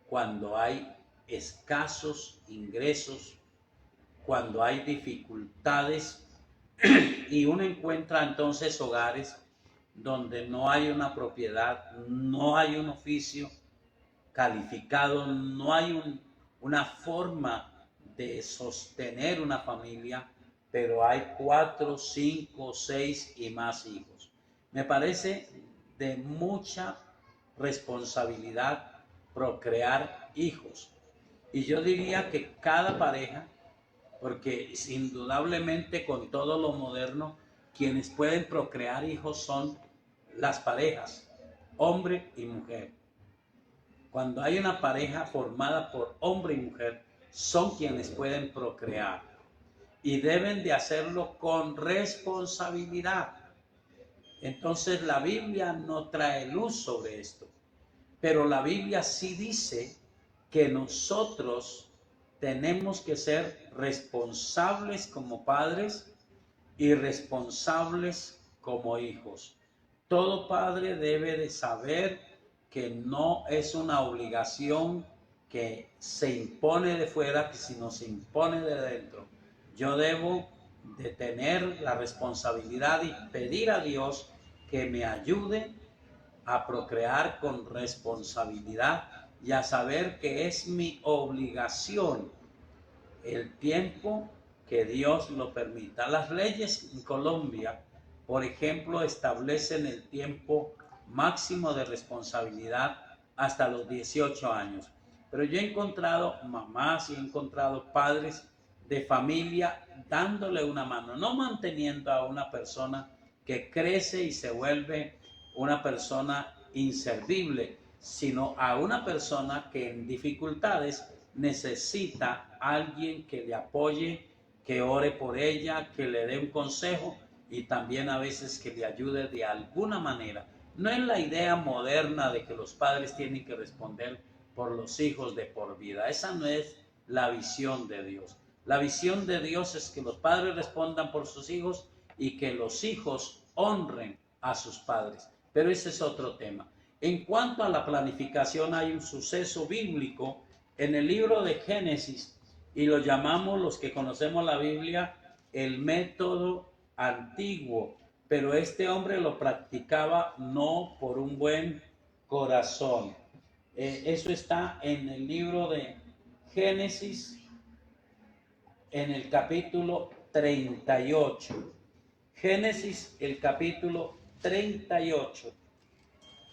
cuando hay escasos ingresos, cuando hay dificultades, y uno encuentra entonces hogares donde no hay una propiedad, no hay un oficio calificado, no hay una forma de sostener una familia, pero hay 4, 5, 6 y más hijos. Me parece de mucha responsabilidad procrear hijos. Y yo diría que cada pareja, porque indudablemente con todo lo moderno, quienes pueden procrear hijos son las parejas, hombre y mujer. Cuando hay una pareja formada por hombre y mujer, son quienes pueden procrear y deben de hacerlo con responsabilidad. Entonces la Biblia no trae luz sobre esto, pero la Biblia sí dice que nosotros tenemos que ser responsables como padres y responsables como hijos. Todo padre debe de saber que no es una obligación que se impone de fuera, sino se impone de dentro. Yo debo de tener la responsabilidad y pedir a Dios que me ayude a procrear con responsabilidad y a saber que es mi obligación el tiempo que Dios lo permita. Las leyes en Colombia, por ejemplo, establecen el tiempo máximo de responsabilidad hasta los 18 años. Pero yo he encontrado mamás y he encontrado padres de familia dándole una mano, no manteniendo a una persona que crece y se vuelve una persona inservible, sino a una persona que en dificultades necesita a alguien que le apoye, que ore por ella, que le dé un consejo y también a veces que le ayude de alguna manera. No es la idea moderna de que los padres tienen que responder por los hijos de por vida. Esa no es la visión de Dios. La visión de Dios es que los padres respondan por sus hijos y que los hijos honren a sus padres. Pero ese es otro tema. En cuanto a la planificación, hay un suceso bíblico en el libro de Génesis y lo llamamos, los que conocemos la Biblia, el método antiguo. Pero este hombre lo practicaba no por un buen corazón. Eso está en el libro de Génesis, en el capítulo 38. Génesis, el capítulo 38.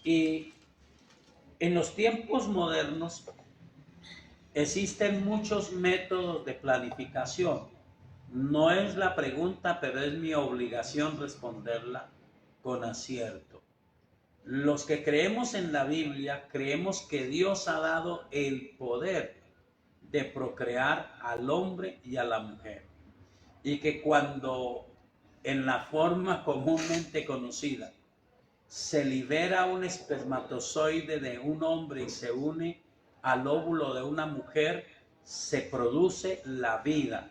Y en los tiempos modernos existen muchos métodos de planificación. No es la pregunta, pero es mi obligación responderla con acierto. Los que creemos en la Biblia, creemos que Dios ha dado el poder de procrear al hombre y a la mujer. Y que cuando en la forma comúnmente conocida se libera un espermatozoide de un hombre y se une al óvulo de una mujer, se produce la vida.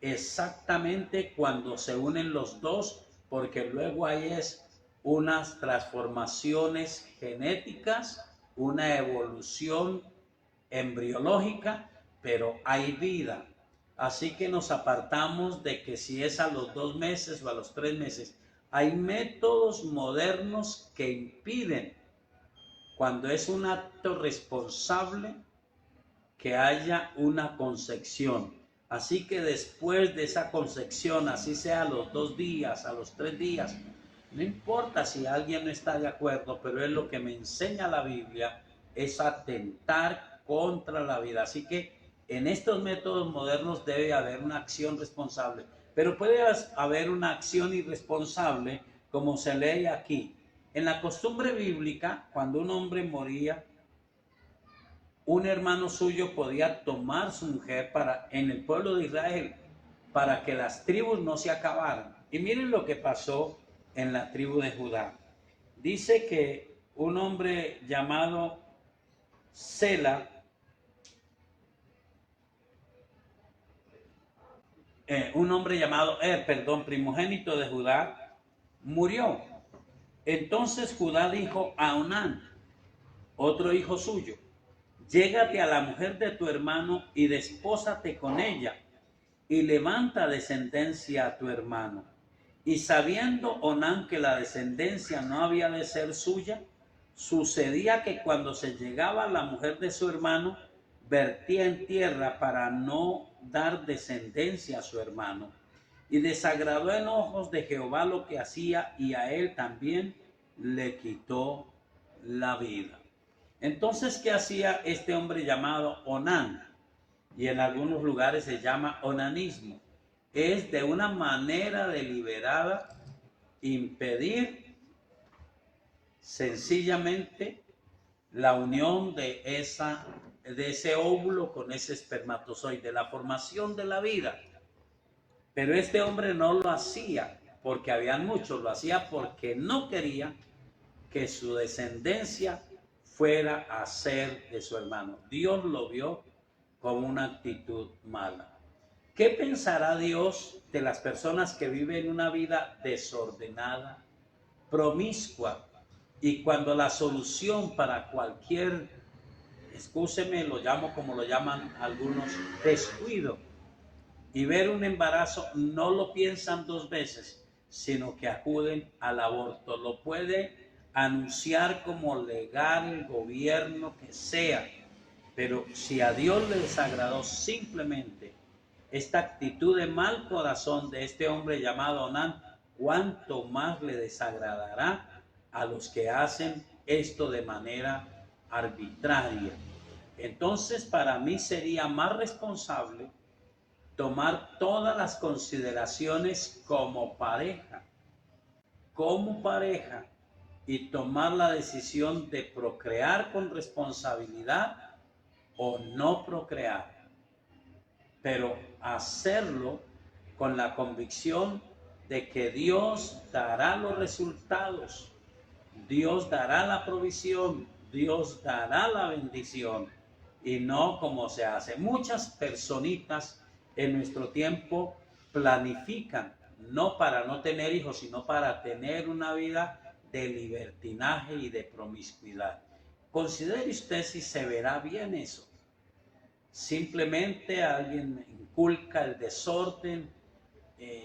Exactamente cuando se unen los dos, porque luego hay unas transformaciones genéticas, una evolución embriológica, pero hay vida. Así que nos apartamos de que si es a los 2 meses o a los 3 meses. Hay métodos modernos que impiden, cuando es un acto responsable, que haya una concepción. Así que después de esa concepción, así sea a los 2 días, a los 3 días, no importa si alguien no está de acuerdo, pero es lo que me enseña la Biblia, es atentar contra la vida. Así que en estos métodos modernos debe haber una acción responsable, pero puede haber una acción irresponsable, como se lee aquí. En la costumbre bíblica, cuando un hombre moría, un hermano suyo podía tomar su mujer en el pueblo de Israel, para que las tribus no se acabaran. Y miren lo que pasó en la tribu de Judá. Dice que un hombre llamado Sela, primogénito de Judá, murió. Entonces Judá dijo a Onán, otro hijo suyo: llégate a la mujer de tu hermano y despósate con ella, y levanta descendencia a tu hermano. Y sabiendo Onán que la descendencia no había de ser suya, sucedía que cuando se llegaba a la mujer de su hermano, vertía en tierra para no dar descendencia a su hermano. Y desagradó en ojos de Jehová lo que hacía, y a él también le quitó la vida. Entonces, ¿qué hacía este hombre llamado Onán? Y en algunos lugares se llama onanismo. Es de una manera deliberada impedir sencillamente la unión de ese óvulo con ese espermatozoide, la formación de la vida. Pero este hombre no lo hacía porque habían muchos, lo hacía porque no quería que su descendencia fuera a hacer de su hermano. Dios lo vio como una actitud mala. ¿Qué pensará Dios de las personas que viven una vida desordenada, promiscua, y cuando la solución para cualquier, excúseme, lo llamo como lo llaman algunos, descuido, y ver un embarazo, no lo piensan dos veces, sino que acuden al aborto? Lo puede anunciar como legal el gobierno que sea, pero si a Dios le desagradó simplemente esta actitud de mal corazón de este hombre llamado Onán, cuánto más le desagradará a los que hacen esto de manera arbitraria. Entonces, para mí sería más responsable tomar todas las consideraciones como pareja, y tomar la decisión de procrear con responsabilidad o no procrear, pero hacerlo con la convicción de que Dios dará los resultados, Dios dará la provisión, Dios dará la bendición, y no como se hace. Muchas personitas en nuestro tiempo planifican, no para no tener hijos, sino para tener una vida de libertinaje y de promiscuidad. Considere usted si se verá bien eso. Simplemente alguien inculca el desorden,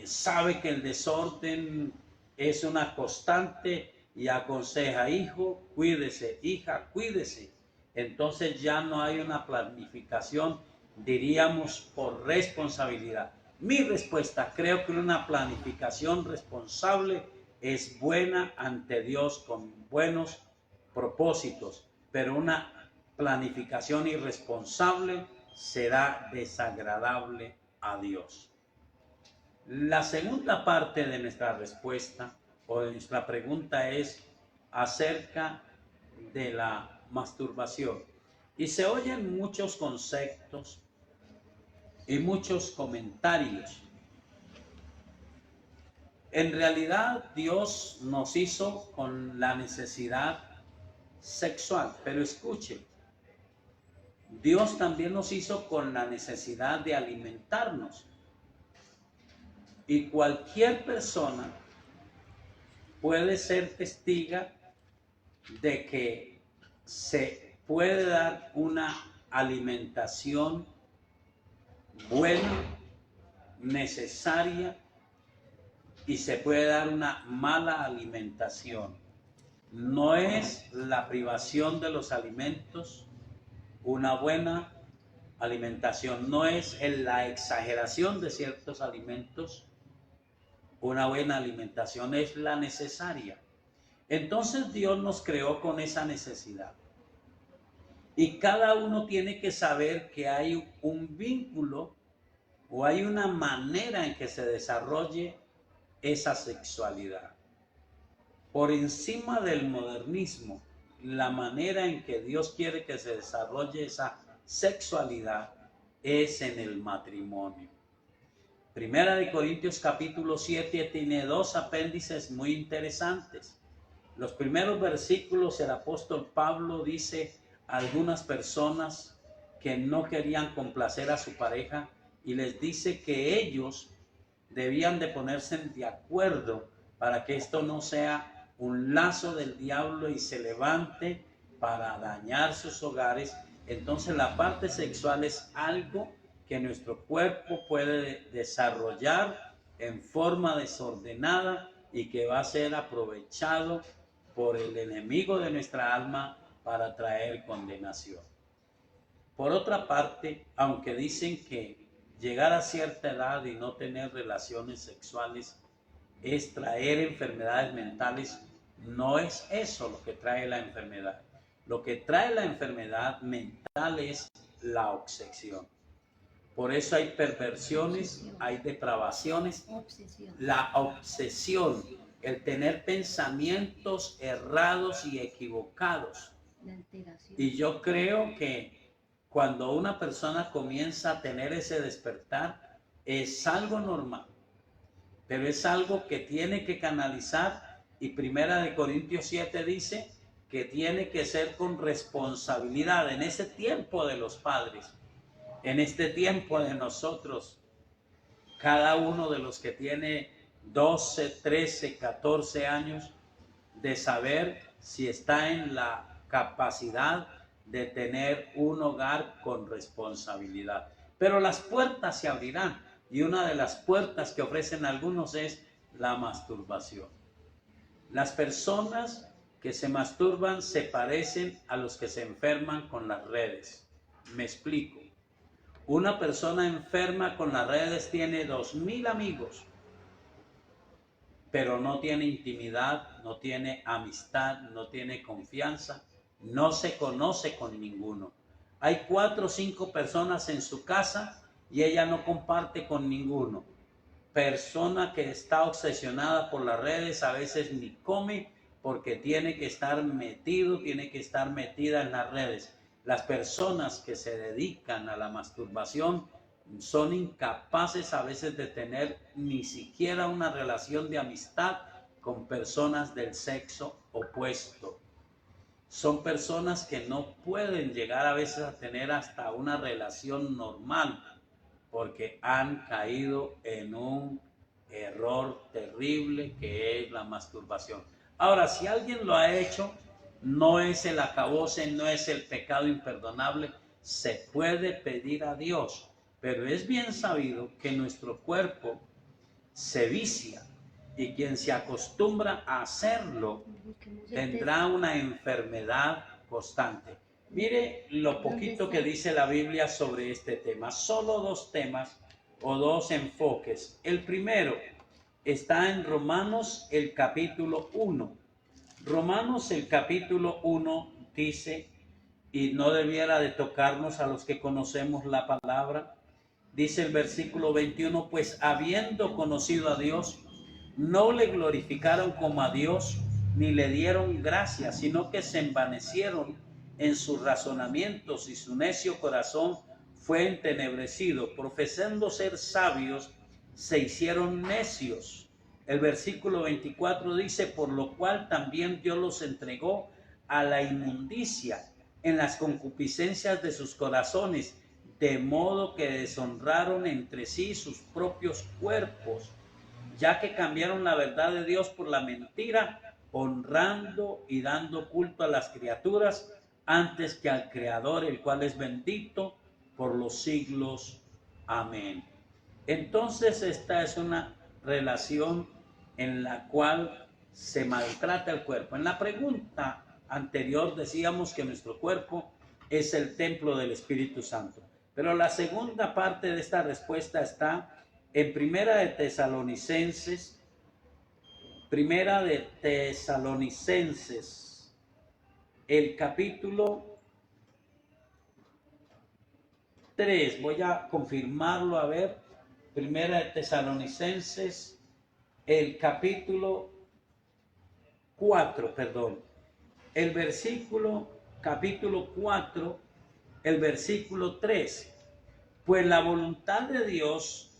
sabe que el desorden es una constante y aconseja: hijo, cuídese, hija, cuídese. Entonces ya no hay una planificación, diríamos, por responsabilidad. Mi respuesta: creo que una planificación responsable es buena ante Dios con buenos propósitos, pero una planificación irresponsable será desagradable a Dios. La segunda parte de nuestra respuesta o de nuestra pregunta es acerca de la masturbación. Y se oyen muchos conceptos y muchos comentarios. En realidad, Dios nos hizo con la necesidad sexual, pero escuche, Dios también nos hizo con la necesidad de alimentarnos. Y cualquier persona puede ser testiga de que se puede dar una alimentación buena, necesaria, y se puede dar una mala alimentación. No es la privación de los alimentos una buena alimentación, no es la exageración de ciertos alimentos una buena alimentación, es la necesaria. Entonces Dios nos creó con esa necesidad. Y cada uno tiene que saber que hay un vínculo o hay una manera en que se desarrolle esa sexualidad. Por encima del modernismo, la manera en que Dios quiere que se desarrolle esa sexualidad es en el matrimonio. Primera de Corintios capítulo 7 tiene dos apéndices muy interesantes. Los primeros versículos, el apóstol Pablo dice a algunas personas que no querían complacer a su pareja y les dice que ellos debían de ponerse de acuerdo para que esto no sea un lazo del diablo y se levante para dañar sus hogares. Entonces la parte sexual es algo que nuestro cuerpo puede desarrollar en forma desordenada y que va a ser aprovechado por el enemigo de nuestra alma para traer condenación. Por otra parte, aunque dicen que llegar a cierta edad y no tener relaciones sexuales es traer enfermedades mentales, no es eso lo que trae la enfermedad. Lo que trae la enfermedad mental es la obsesión. Por eso hay perversiones, hay depravaciones. La obsesión, el tener pensamientos errados y equivocados. Y yo creo que cuando una persona comienza a tener ese despertar, es algo normal, pero es algo que tiene que canalizar. Y Primera de Corintios 7 dice que tiene que ser con responsabilidad en ese tiempo de los padres, en este tiempo de nosotros, cada uno de los que tiene 12, 13, 14 años, de saber si está en la capacidad de tener un hogar con responsabilidad. Pero las puertas se abrirán, y una de las puertas que ofrecen algunos es la masturbación. Las personas que se masturban se parecen a los que se enferman con las redes. Me explico. Una persona enferma con las redes tiene 2000 amigos, pero no tiene intimidad, no tiene amistad, no tiene confianza, no se conoce con ninguno. Hay 4 o 5 personas en su casa y ella no comparte con ninguno. Persona que está obsesionada por las redes a veces ni come porque tiene que estar metido, tiene que estar metida en las redes. Las personas que se dedican a la masturbación son incapaces a veces de tener ni siquiera una relación de amistad con personas del sexo opuesto. Son personas que no pueden llegar a veces a tener hasta una relación normal porque han caído en un error terrible que es la masturbación. Ahora, si alguien lo ha hecho, no es el acabose, no es el pecado imperdonable, se puede pedir a Dios, pero es bien sabido que nuestro cuerpo se vicia y quien se acostumbra a hacerlo tendrá una enfermedad constante. Mire lo poquito que dice la Biblia sobre este tema, solo 2 temas o 2 enfoques. El primero está en Romanos el capítulo 1. Romanos el capítulo 1 dice, y no debiera de tocarnos a los que conocemos la palabra, dice el versículo 21, pues habiendo conocido a Dios, no le glorificaron como a Dios, ni le dieron gracia, sino que se envanecieron en sus razonamientos y su necio corazón fue entenebrecido. Profesando ser sabios, se hicieron necios. El versículo 24 dice, por lo cual también Dios los entregó a la inmundicia en las concupiscencias de sus corazones, de modo que deshonraron entre sí sus propios cuerpos, ya que cambiaron la verdad de Dios por la mentira, honrando y dando culto a las criaturas antes que al Creador, el cual es bendito por los siglos. Amén. Entonces esta es una relación en la cual se maltrata el cuerpo. En la pregunta anterior decíamos que nuestro cuerpo es el templo del Espíritu Santo, pero la segunda parte de esta respuesta está en Primera de Tesalonicenses, el capítulo 3, voy a confirmarlo, a ver, Primera de Tesalonicenses, el capítulo 4, el capítulo 4, el versículo 3, pues la voluntad de Dios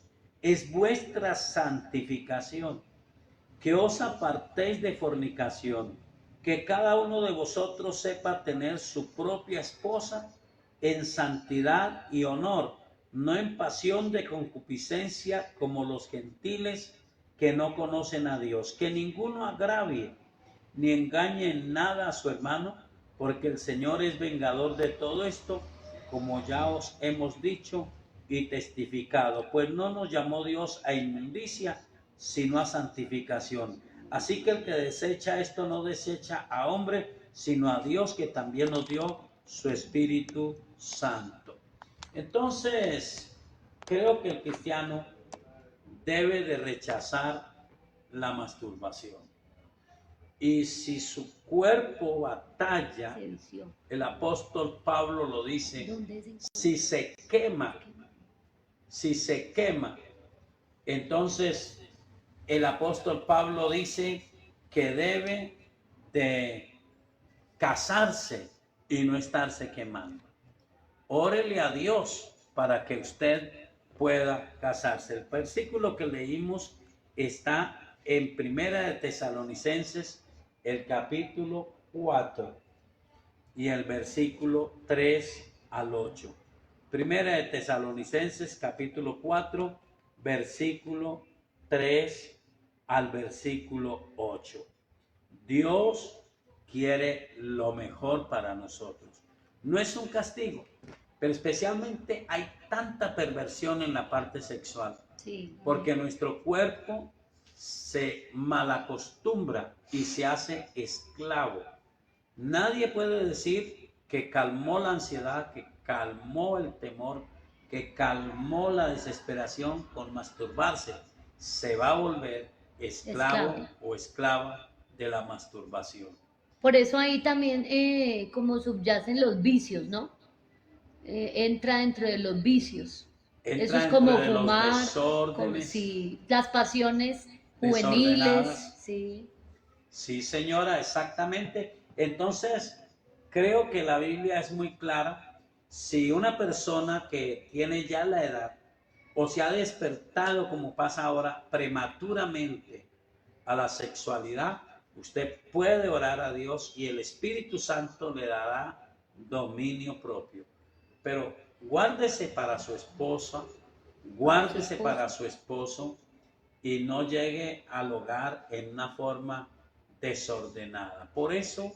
es vuestra santificación, que os apartéis de fornicación, que cada uno de vosotros sepa tener su propia esposa en santidad y honor, no en pasión de concupiscencia como los gentiles que no conocen a Dios. Que ninguno agravie ni engañe en nada a su hermano, porque el Señor es vengador de todo esto, como ya os hemos dicho y testificado, pues no nos llamó Dios a inmundicia, sino a santificación. Así que el que desecha esto no desecha a hombre, sino a Dios, que también nos dio su Espíritu Santo. Entonces, creo que el cristiano debe de rechazar la masturbación. Y si su cuerpo batalla, el apóstol Pablo lo dice, si se quema, entonces el apóstol Pablo dice que debe de casarse y no estarse quemando. Órele a Dios para que usted pueda casarse. El versículo que leímos está en Primera de Tesalonicenses, el capítulo 4 y el versículo 3 al 8. Primera de Tesalonicenses capítulo 4, versículo 3 al versículo 8. Dios quiere lo mejor para nosotros. No es un castigo, pero especialmente hay tanta perversión en la parte sexual. Sí. Porque nuestro cuerpo se malacostumbra y se hace esclavo. Nadie puede decir que calmó la ansiedad, que calmó el temor, que calmó la desesperación con masturbarse. Se va a volver esclavo o esclava de la masturbación. Por eso ahí también como subyacen los vicios, ¿no? Entra dentro de los vicios. Eso es como fumar, sí, las pasiones juveniles. Sí. Sí, señora, exactamente. Entonces, creo que la Biblia es muy clara. Si una persona que tiene ya la edad o se ha despertado, como pasa ahora, prematuramente a la sexualidad, usted puede orar a Dios y el Espíritu Santo le dará dominio propio. Pero guárdese para su esposa, guárdese para su esposo y no llegue al hogar en una forma desordenada. Por eso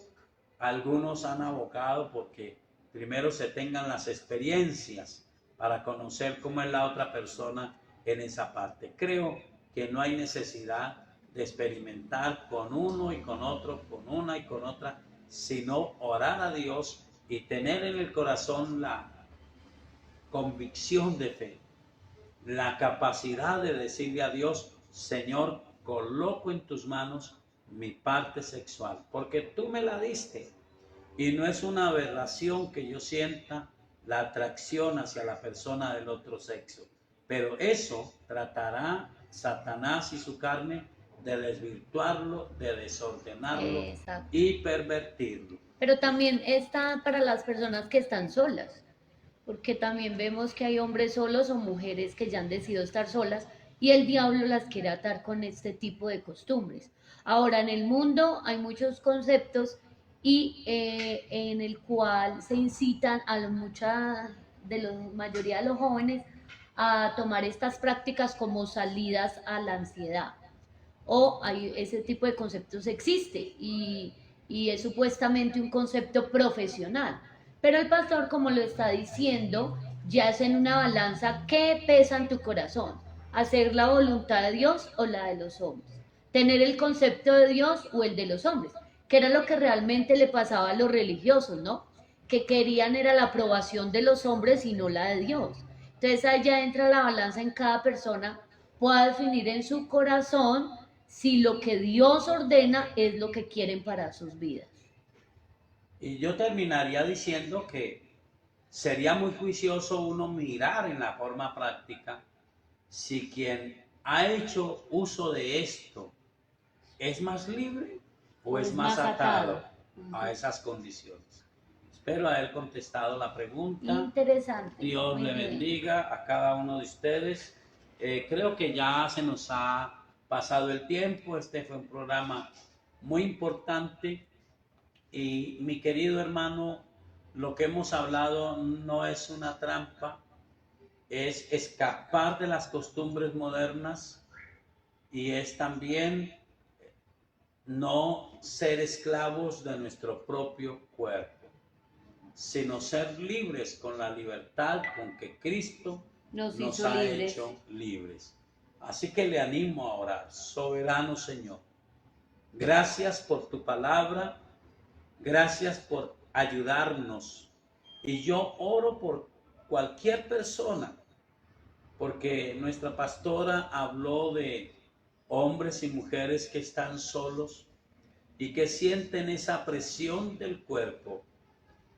algunos han abocado porque primero se tengan las experiencias para conocer cómo es la otra persona en esa parte. Creo que no hay necesidad de experimentar con uno y con otro, con una y con otra, sino orar a Dios y tener en el corazón la convicción de fe, la capacidad de decirle a Dios: Señor, coloco en tus manos mi parte sexual, porque tú me la diste, y no es una aberración que yo sienta la atracción hacia la persona del otro sexo, pero eso tratará Satanás y su carne de desvirtuarlo, de desordenarlo. Exacto. Y pervertirlo. Pero también está para las personas que están solas, porque también vemos que hay hombres solos o mujeres que ya han decidido estar solas y el diablo las quiere atar con este tipo de costumbres. Ahora, en el mundo hay muchos conceptos y en el cual se incitan a la mayoría de los jóvenes a tomar estas prácticas como salidas a la ansiedad. O hay, ese tipo de conceptos existe y es supuestamente un concepto profesional. Pero el pastor, como lo está diciendo, ya es en una balanza que pesa en tu corazón: hacer la voluntad de Dios o la de los hombres, tener el concepto de Dios o el de los hombres, que era lo que realmente le pasaba a los religiosos, ¿no? Que querían era la aprobación de los hombres y no la de Dios. Entonces allá entra la balanza en cada persona, pueda definir en su corazón si lo que Dios ordena es lo que quieren para sus vidas. Y yo terminaría diciendo que sería muy juicioso uno mirar en la forma práctica si quien ha hecho uso de esto es más libre o es más atado a esas condiciones. Espero haber contestado la pregunta. Interesante. Dios le bendiga a cada uno de ustedes. Creo que ya se nos ha pasado el tiempo. Este fue un programa muy importante. Y mi querido hermano, lo que hemos hablado no es una trampa, es escapar de las costumbres modernas y es también no ser esclavos de nuestro propio cuerpo, sino ser libres con la libertad con que Cristo nos ha hecho libres. Así que le animo a orar. Soberano Señor, gracias por tu palabra. Gracias por ayudarnos. Y yo oro por cualquier persona, porque nuestra pastora habló de hombres y mujeres que están solos y que sienten esa presión del cuerpo.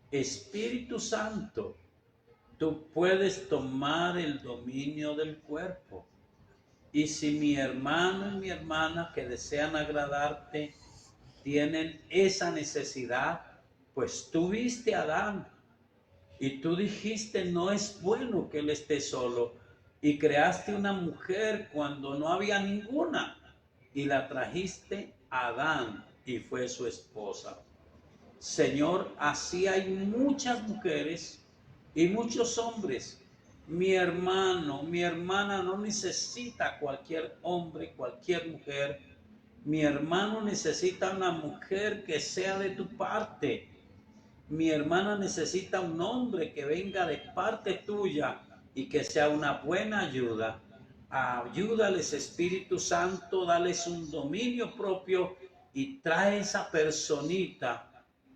Espíritu Santo, tú puedes tomar el dominio del cuerpo. Y si mi hermano y mi hermana que desean agradarte tienen esa necesidad, pues tú viste a Adán y tú dijiste: no es bueno que él esté solo, y creaste una mujer cuando no había ninguna y la trajiste a Adán y fue su esposa. Señor, así hay muchas mujeres y muchos hombres. Mi hermano, mi hermana no necesita cualquier hombre, cualquier mujer. Mi hermano necesita una mujer que sea de tu parte. Mi hermana necesita un hombre que venga de parte tuya y que sea una buena ayuda. Ayúdales, Espíritu Santo, dales un dominio propio y trae esa personita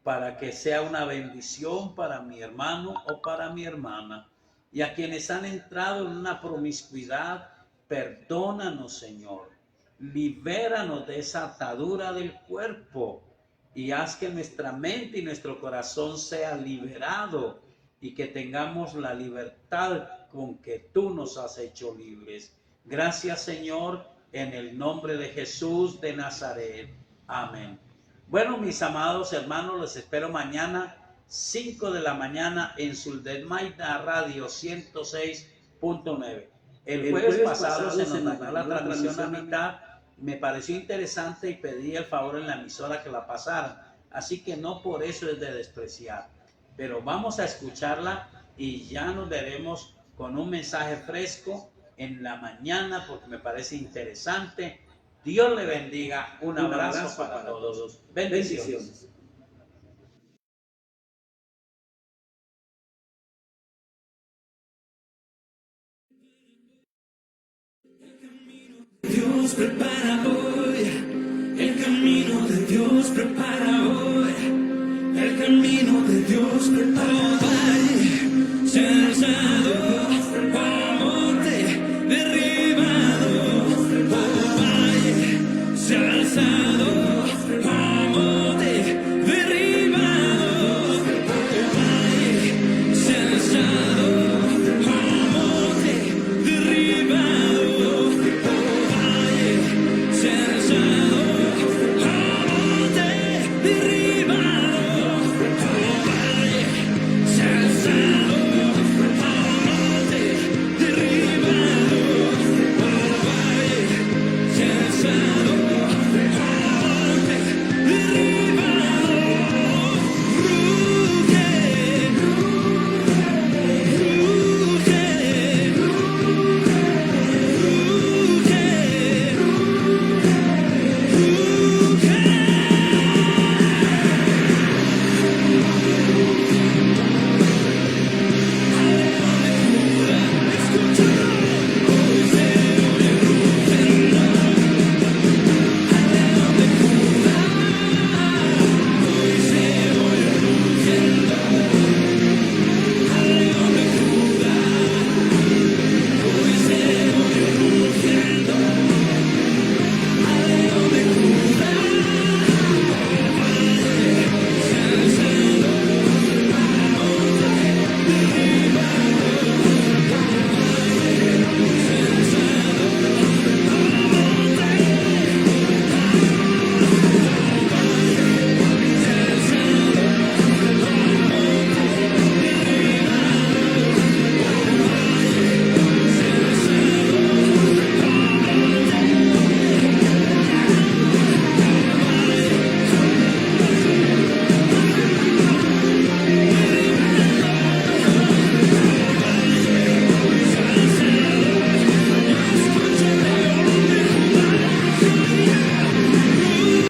para que sea una bendición para mi hermano o para mi hermana. Y a quienes han entrado en una promiscuidad, perdónanos, Señor. Libéranos de esa atadura del cuerpo y haz que nuestra mente y nuestro corazón sea liberado y que tengamos la libertad con que tú nos has hecho libres. Gracias, Señor, en el nombre de Jesús de Nazaret. Amén. Bueno, mis amados hermanos, les espero mañana 5 de la mañana en Suldelmaita Radio 106.9. El jueves pasado se nos dañó la transmisión a mitad. Me pareció interesante y pedí el favor en la emisora que la pasara. Así que no por eso es de despreciar. Pero vamos a escucharla y ya nos veremos con un mensaje fresco en la mañana porque me parece interesante. Dios le bendiga. Un abrazo para todos. Bendiciones. Dios prepara hoy, el camino de Dios prepara hoy, el camino de Dios prepara hoy.